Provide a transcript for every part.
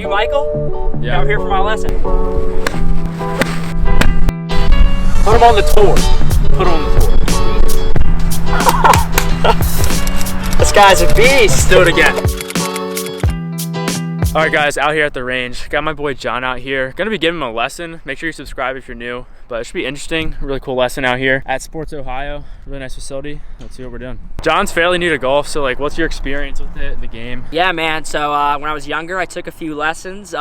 You, Michael? Yeah. I'm here for my lesson. Put him on the tour. Put on the tour. This guy's a beast. Let's do it again. All right, guys, out here at the range. Got my boy John out here. Gonna be giving him a lesson. Make sure you subscribe if you're new. But it should be interesting. Really cool lesson out here at Sports Ohio. Really nice facility. Let's see what we're doing. John's fairly new to golf, so like, what's your experience with it, the game? Yeah, man. So when I was younger, I took a few lessons.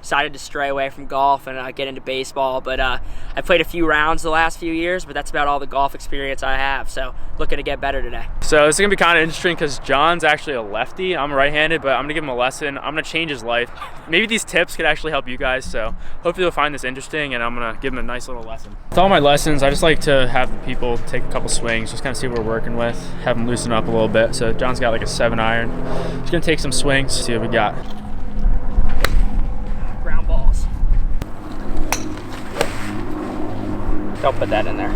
Decided to stray away from golf and get into baseball, but I played a few rounds the last few years, but that's about all the golf experience I have, so looking to get better today. So this is gonna be kind of interesting because John's actually a lefty. I'm right-handed, but I'm gonna give him a lesson. I'm gonna change his life. Maybe these tips could actually help you guys, so hopefully you'll find this interesting, and I'm gonna give him a nice little lesson. With all my lessons, I just like to have the people take a couple swings, just kind of see what we're working with, have them loosen up a little bit. So John's got like a 7-iron. Just gonna take some swings, see what we got. Ground balls. Don't put that in there.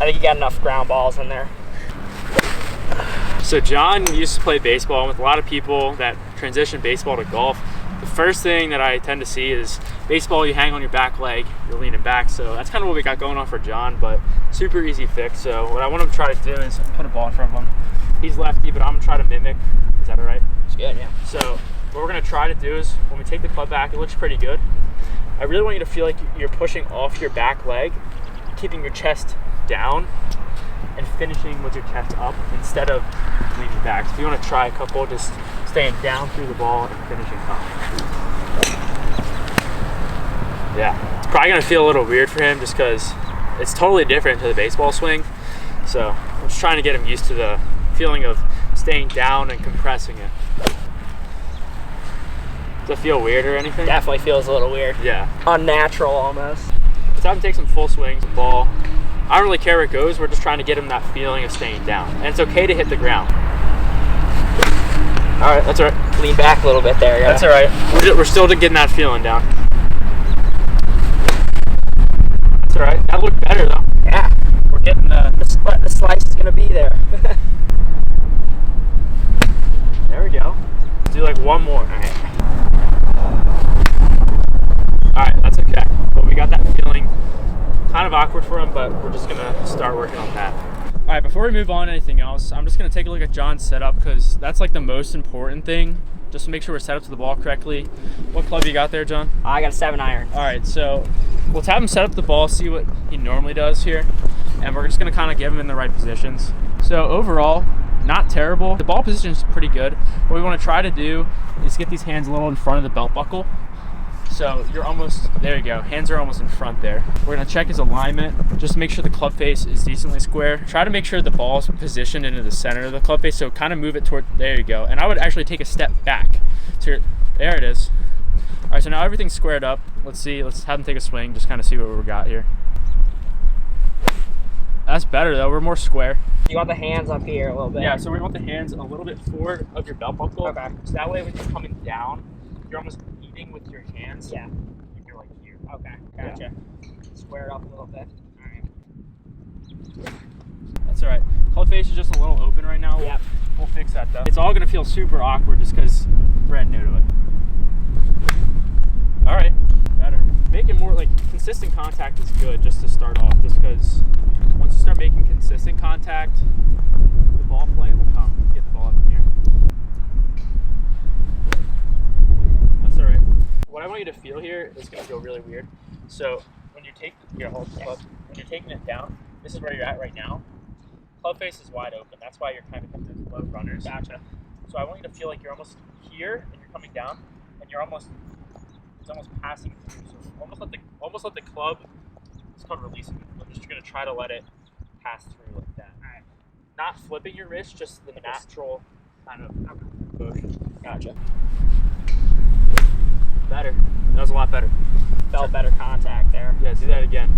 I think you got enough ground balls in there. So John used to play baseball, and with a lot of people that transition baseball to golf, the first thing that I tend to see is baseball, you hang on your back leg, you're leaning back. So that's kind of what we got going on for John, but super easy fix. So what I want him to try to do is put a ball in front of him. He's lefty, but I'm gonna try to mimic. Is that all right? It's good, yeah. So what we're gonna try to do is when we take the club back, it looks pretty good. I really want you to feel like you're pushing off your back leg, keeping your chest down and finishing with your chest up instead of leaning back. So if you want to try a couple, just staying down through the ball and finishing up. Yeah, it's probably gonna feel a little weird for him just because it's totally different to the baseball swing. So I'm just trying to get him used to the feeling of staying down and compressing it. Does it feel weird or anything? Definitely feels a little weird. Yeah. Unnatural almost. Let's have him take some full swings of the ball. I don't really care where it goes. We're just trying to get him that feeling of staying down. And it's okay to hit the ground. All right, that's all right. Lean back a little bit there, yeah. That's all right. We're still getting that feeling down. That's all right. That looked better though. Yeah. We're getting the slice is gonna be there. There we go. Let's do like one more. All right. All right, that's okay. But we got that feeling. Kind of awkward for him, but we're just gonna start working on that. All right, before we move on to anything else, I'm just gonna take a look at John's setup because that's like the most important thing, just to make sure we're set up to the ball correctly. What club you got there, John? I got a 7-iron. All right, so let's have him set up the ball, see what he normally does here, and we're just gonna kind of give him in the right positions. So overall, not terrible. The ball position is pretty good. What we wanna try to do is get these hands a little in front of the belt buckle. So you're almost, there you go, hands are almost in front there. We're gonna check his alignment, just to make sure the club face is decently square. Try to make sure the ball is positioned into the center of the club face, so kind of move it toward, there you go. And I would actually take a step back. So there it is. All right, so now everything's squared up. Let's see, let's have him take a swing, just kind of see what we got here. That's better though, we're more square. You want the hands up here a little bit. Yeah, so we want the hands a little bit forward of your belt buckle. Okay. So that way when you're coming down, you're almost eating with your hands. Yeah. You're like here. Okay, gotcha. Yeah. Square it up a little bit. All right. That's all right. Club face is just a little open right now. Yep. We'll fix that though. It's all gonna feel super awkward just because brand new to it. All right, better. Making more like consistent contact is good just to start off, just because once you start making consistent contact, the ball play will come. Get the ball up in here. That's all right. What I want you to feel here is gonna feel really weird. So when you take your whole club, when you're taking it down, this is where you're at right now. Club face is wide open. That's why you're kind of into low runners. Gotcha. So I want you to feel like you're almost here and you're coming down, and you're almost, it's almost passing through. So almost let the club, it's called releasing. We're just gonna try to let it pass through like that. All right. Not flipping your wrist, just the natural kind of motion. Gotcha. Better. That was a lot better. Felt better contact there. Yeah, do that again.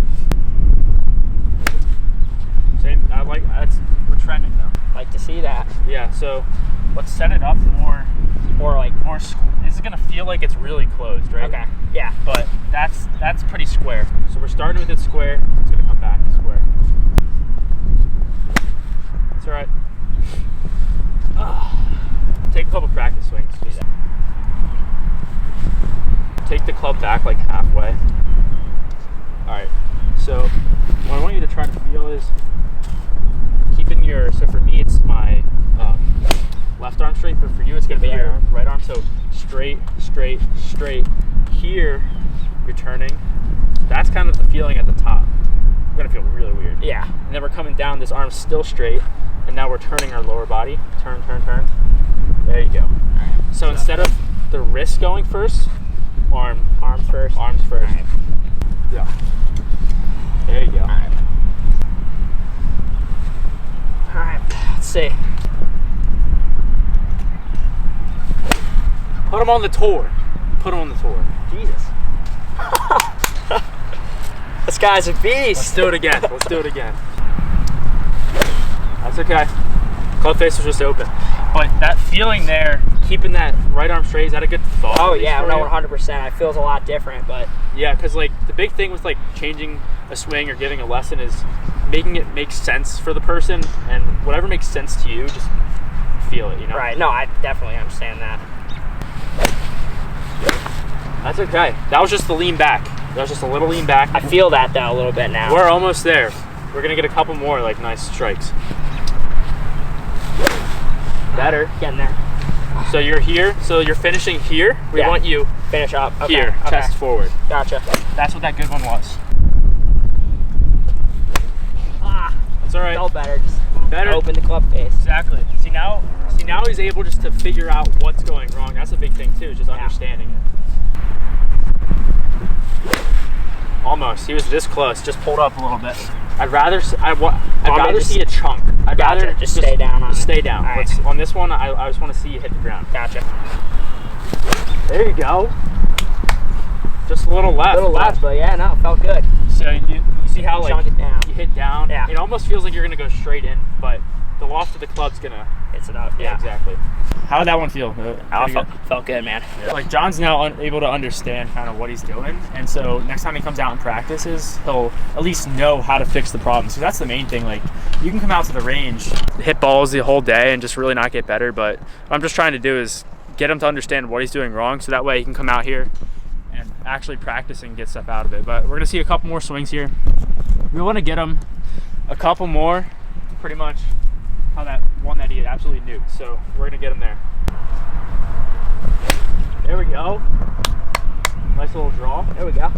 Same. I like. We're trending though. Like to see that. Yeah. So let's set it up more. This is gonna feel like it's really closed, right? Okay. Yeah. But that's pretty square. So we're starting with it square. It's gonna come back square. That's all right. take a couple practice swings. Just take the club back like halfway. All right. So what I want you to try to feel is keeping your. So for me, it's my left arm straight, but for you, it's gonna be your right arm. So straight, straight, straight. Here, you're turning. So that's kind of the feeling at the top. We're gonna feel really weird. Yeah. And then we're coming down. This arm's still straight, and now we're turning our lower body. Turn, turn, turn. There you go. All right. So instead of the wrist going first, arms first. Arms first. All right. Yeah. There you go. All right. All right. Let's see. Put him on the tour. Put him on the tour. Jesus. This guy's a beast. Let's do it again. Let's do it again. That's okay. Club face was just open. But that feeling there, keeping that right arm straight, is that a good thought? Oh yeah, no, 100%. It feels a lot different, but yeah, because like the big thing with like changing a swing or giving a lesson is making it make sense for the person, and whatever makes sense to you, just feel it, you know? right. No, I definitely understand that. That's okay. That was just the lean back. That was just a little lean back. I feel that though a little bit now. We're almost there. We're gonna get a couple more like nice strikes. Better. Getting there. So you're here. So you're finishing here. We want you finish up. Okay. here, Okay. chest forward. Gotcha. That's what that good one was. That's all right. Felt better. Just Better. open the club face. Exactly. See now he's able just to figure out what's going wrong. That's a big thing too, just understanding it. Almost. He was this close. Just pulled up a little bit. I'd rather see a chunk. I'd rather just stay down on it. Stay down. All right. On this one, I just want to see you hit the ground. Gotcha. There you go. Just a little left. But yeah, no, it felt good. So you see how like Chunk it down. you hit down? Yeah. It almost feels like you're gonna go straight in, but the loft of the club's gonna Hits it up. Yeah, exactly. How did that one feel? Felt good, man. Like John's now able to understand kind of what he's doing, and so next time he comes out and practices, he'll at least know how to fix the problem. So that's the main thing. Like you can come out to the range, hit balls the whole day, and just really not get better. But what I'm just trying to do is get him to understand what he's doing wrong, so that way he can come out here and actually practice and get stuff out of it. But we're gonna see a couple more swings here. We want to get him a couple more, pretty much how that one that he absolutely nuked. So we're gonna get him there. There we go. Nice little draw. There we go. All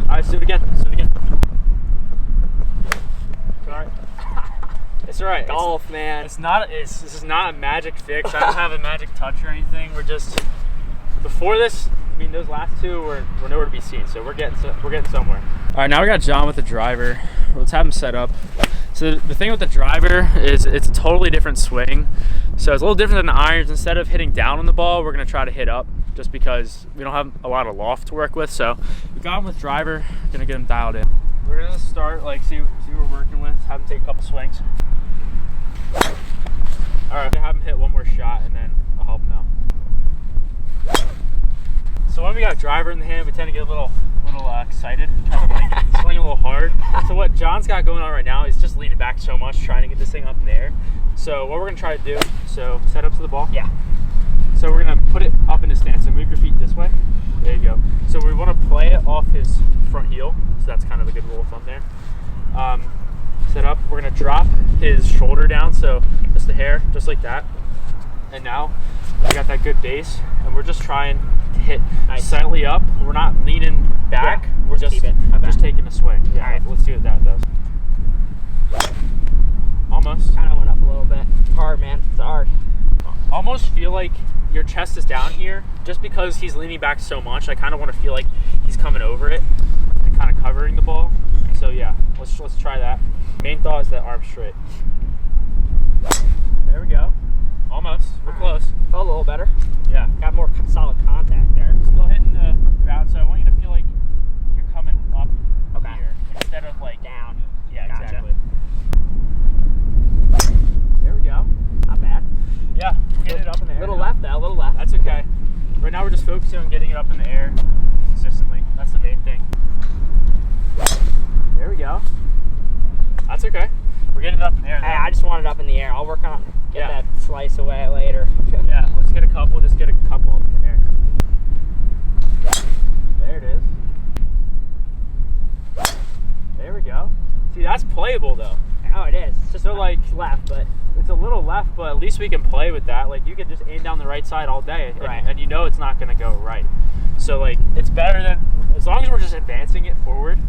right, let's do it again. Let's do it again. All right. It's all right. Golf, man. This is not a magic fix. I don't have a magic touch or anything. We're just before this. I mean, those last two were nowhere to be seen. So we're getting somewhere. All right, now we got John with the driver. Let's have him set up. So the thing with the driver is it's a totally different swing. So it's a little different than the irons. Instead of hitting down on the ball, we're gonna try to hit up, just because we don't have a lot of loft to work with. So we got him with driver, gonna get him dialed in. We're gonna start like see what we're working with, have him take a couple swings. All right, I'm gonna have him hit one more shot and then I'll help him out. So when we got driver in the hand, we tend to get a little excited, trying to like swing a little hard. So what John's got going on right now is just leaning back so much, trying to get this thing up in the air. So what we're gonna try to do, so set up to the ball. Yeah. So we're gonna put it up in the stance. So move your feet this way. There you go. So we want to play it off his front heel. So that's kind of a good rule of thumb there. Set up. We're gonna drop his shoulder down, so just the hair, just like that. And now we got that good base, and we're just trying to hit slightly up. We're not leaning back. Yeah, we're just taking a swing. Yeah. All right. Let's see what that does. Almost. Kind of went up a little bit. Hard, man. It's hard. Almost feel like your chest is down here, just because he's leaning back so much. I kind of want to feel like he's coming over it and kind of covering the ball. So yeah, let's try that. Main thought is that arm straight. There we go. Almost. We're close. Felt a little better. Yeah. Got more solid contact there. Still hitting the ground, so I want you to feel like you're coming up Okay. here instead of like Down. Yeah, Gotcha. exactly. There we go. Not bad. Yeah, we're getting it up in the air. Little now. left though. Little left. That's okay. Right now we're just focusing on getting it up in the air consistently. That's the main thing. There we go. That's okay. We're getting it up in the air. Hey, I just want it up in the air. I'll work on get Yeah. that slice away later. Yeah, let's get a couple, just get a couple up in there. There it is. There we go. See, that's playable though. Oh, it is. It's just So, like, left, but it's a little left, but at least we can play with that. Like, you can just aim down the right side all day, and, Right. and you know it's not going to go right. So, like, it's better than, as long as we're just advancing it forward,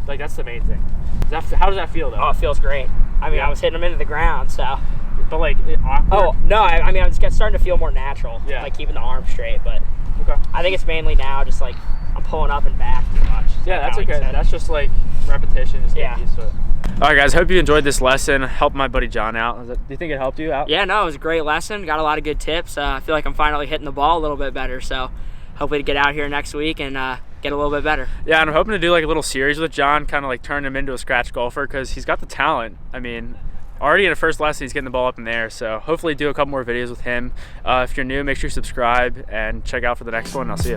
like, that's the main thing. How does that feel, though? oh, it feels great. I mean, Yeah. I was hitting them into the ground, so. But, like, awkward? Oh, no, I mean, I'm just starting to feel more natural. Yeah. Like keeping the arm straight, but Okay. I think it's mainly now just like I'm pulling up and back too much. Yeah, that's Like how okay. he said. That's just, like, repetition, just Yeah. getting used to it. All right, guys, hope you enjoyed this lesson. Helped my buddy John out. Do you think it helped you out? Yeah, no, it was a great lesson. Got a lot of good tips. I feel like I'm finally hitting the ball a little bit better. So hopefully to get out here next week and get a little bit better. Yeah, and I'm hoping to do like a little series with John, kind of like turn him into a scratch golfer because he's got the talent. I mean, already in the first lesson, he's getting the ball up in the air. So hopefully do a couple more videos with him. If you're new, make sure you subscribe and check out for the next one. I'll see you.